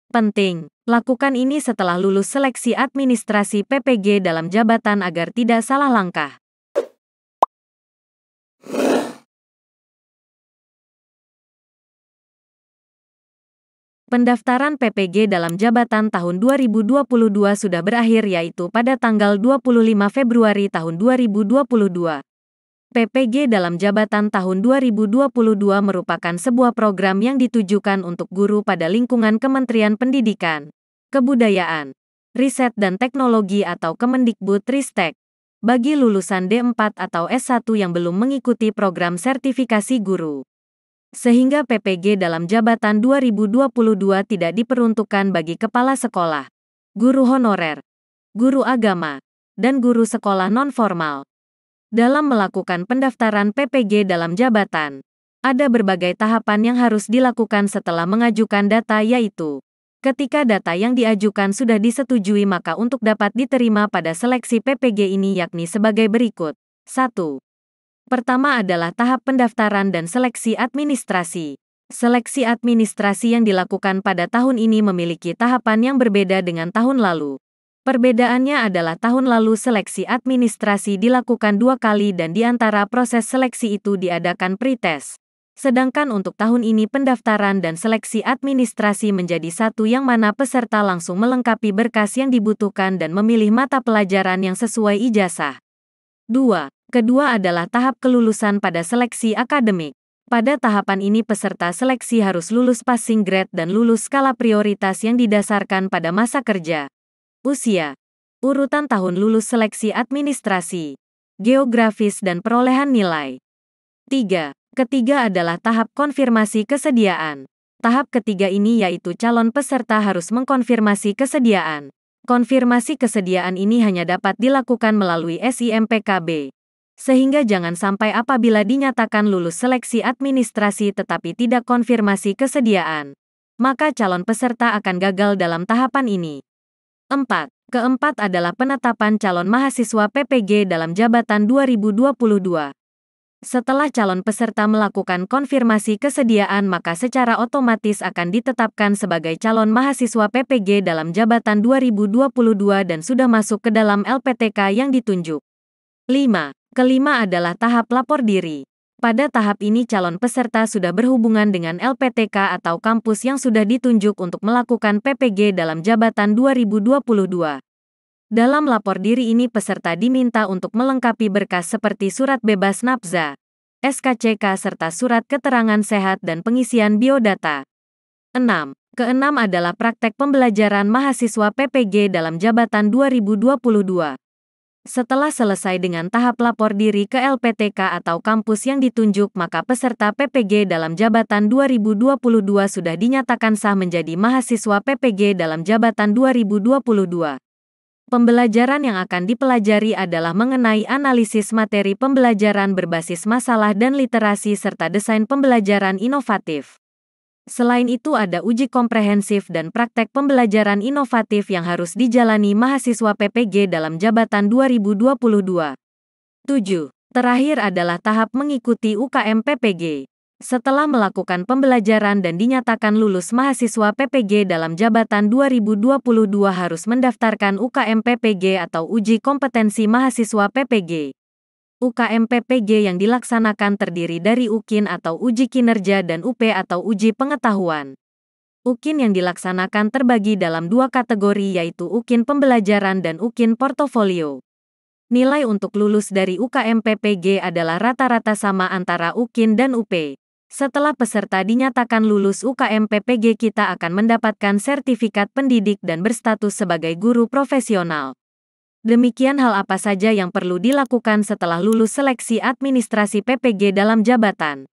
Penting, lakukan ini setelah lulus seleksi administrasi PPG dalam jabatan agar tidak salah langkah. Pendaftaran PPG dalam jabatan tahun 2022 sudah berakhir yaitu pada tanggal 25 Februari tahun 2022. PPG dalam jabatan tahun 2022 merupakan sebuah program yang ditujukan untuk guru pada lingkungan Kementerian Pendidikan, Kebudayaan, Riset dan Teknologi atau Kemendikbudristek, bagi lulusan D4 atau S1 yang belum mengikuti program sertifikasi guru. Sehingga PPG dalam jabatan 2022 tidak diperuntukkan bagi kepala sekolah, guru honorer, guru agama, dan guru sekolah non-formal. Dalam melakukan pendaftaran PPG dalam jabatan, ada berbagai tahapan yang harus dilakukan setelah mengajukan data yaitu, ketika data yang diajukan sudah disetujui maka untuk dapat diterima pada seleksi PPG ini yakni sebagai berikut. 1. Pertama adalah tahap pendaftaran dan seleksi administrasi. Seleksi administrasi yang dilakukan pada tahun ini memiliki tahapan yang berbeda dengan tahun lalu. Perbedaannya adalah tahun lalu seleksi administrasi dilakukan 2 kali dan di antara proses seleksi itu diadakan pretest. Sedangkan untuk tahun ini pendaftaran dan seleksi administrasi menjadi satu yang mana peserta langsung melengkapi berkas yang dibutuhkan dan memilih mata pelajaran yang sesuai ijazah. 2. Kedua adalah tahap kelulusan pada seleksi akademik. Pada tahapan ini peserta seleksi harus lulus passing grade dan lulus skala prioritas yang didasarkan pada masa kerja, usia, urutan tahun lulus seleksi administrasi, geografis dan perolehan nilai. 3. Ketiga adalah tahap konfirmasi kesediaan. Tahap ketiga ini yaitu calon peserta harus mengkonfirmasi kesediaan. Konfirmasi kesediaan ini hanya dapat dilakukan melalui SIMPKB. Sehingga jangan sampai apabila dinyatakan lulus seleksi administrasi tetapi tidak konfirmasi kesediaan, maka calon peserta akan gagal dalam tahapan ini. 4. Keempat adalah penetapan calon mahasiswa PPG dalam jabatan 2022. Setelah calon peserta melakukan konfirmasi kesediaan maka secara otomatis akan ditetapkan sebagai calon mahasiswa PPG dalam jabatan 2022 dan sudah masuk ke dalam LPTK yang ditunjuk. 5. Kelima adalah tahap lapor diri. Pada tahap ini calon peserta sudah berhubungan dengan LPTK atau kampus yang sudah ditunjuk untuk melakukan PPG dalam jabatan 2022. Dalam lapor diri ini peserta diminta untuk melengkapi berkas seperti surat bebas nafza, SKCK serta surat keterangan sehat dan pengisian biodata. 6. Keenam adalah praktek pembelajaran mahasiswa PPG dalam jabatan 2022. Setelah selesai dengan tahap lapor diri ke LPTK atau kampus yang ditunjuk maka peserta PPG dalam jabatan 2022 sudah dinyatakan sah menjadi mahasiswa PPG dalam jabatan 2022. Pembelajaran yang akan dipelajari adalah mengenai analisis materi pembelajaran berbasis masalah dan literasi serta desain pembelajaran inovatif. Selain itu ada uji komprehensif dan praktek pembelajaran inovatif yang harus dijalani mahasiswa PPG dalam jabatan 2022. 7. Terakhir adalah tahap mengikuti UKM PPG. Setelah melakukan pembelajaran dan dinyatakan lulus mahasiswa PPG dalam jabatan 2022 harus mendaftarkan UKM PPG atau uji kompetensi mahasiswa PPG. UKM PPG yang dilaksanakan terdiri dari UKIN atau uji kinerja dan UP atau uji pengetahuan. UKIN yang dilaksanakan terbagi dalam 2 kategori yaitu UKIN pembelajaran dan UKIN portofolio. Nilai untuk lulus dari UKM PPG adalah rata-rata sama antara UKIN dan UP. Setelah peserta dinyatakan lulus UKM PPG kita akan mendapatkan sertifikat pendidik dan berstatus sebagai guru profesional. Demikian hal apa saja yang perlu dilakukan setelah lulus seleksi administrasi PPG dalam jabatan.